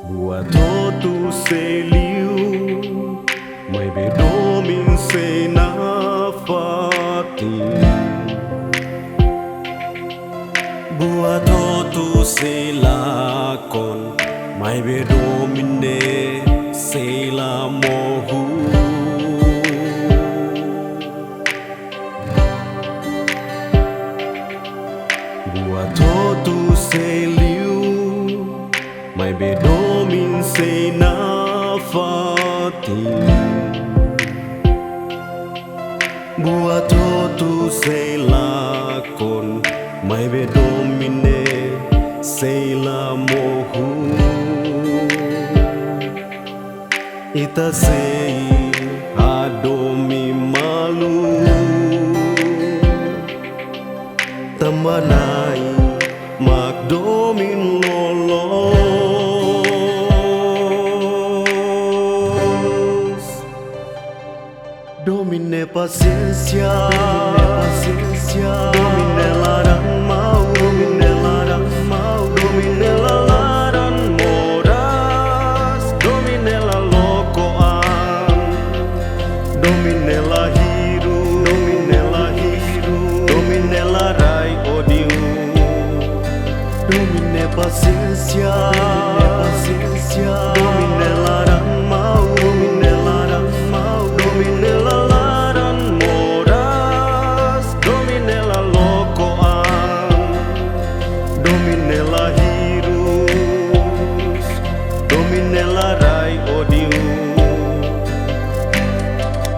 Buat tu se liu mai be domin se na fati. Buat tu se lakon mai be domin de se la mohu. Buat tu se liu mai be domin se na fati. Buat tu se lakon mai be domine se la mohu. Ita sei adomi malu tamanai magdomin lolos. Domine paciencia, domine larang mau, domine la larang moras, domine la lokoan, domine la hiru, domine la rai odiu. Domine paciencia, domine larang mau, domine la larang moras, domine la lokoan, domine la hirus, domine la rai odiu.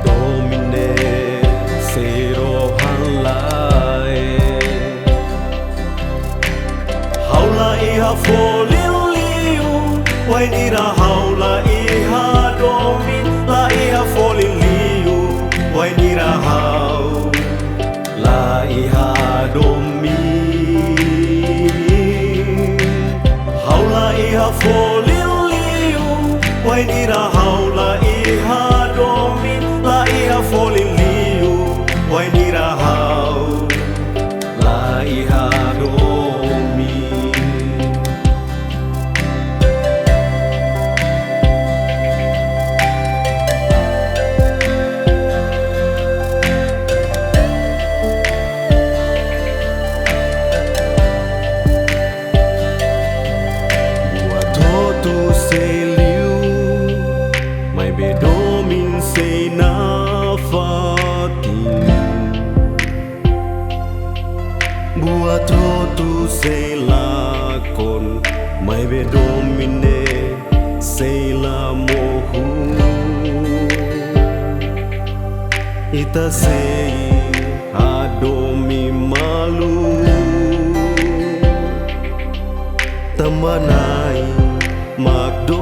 Domine sero halai haula iha foliliu wain ira haula iha domin la iha foliliu wain ira hau la iha domin haula iha foliliu wain ira haula iha domin la iha foliliu wain ira hau la iha domin. Tu se liu mai be domin se na fati. Buat tu se lakon mai be domine se la mohu. Ita sei adomi malu tamanai magdo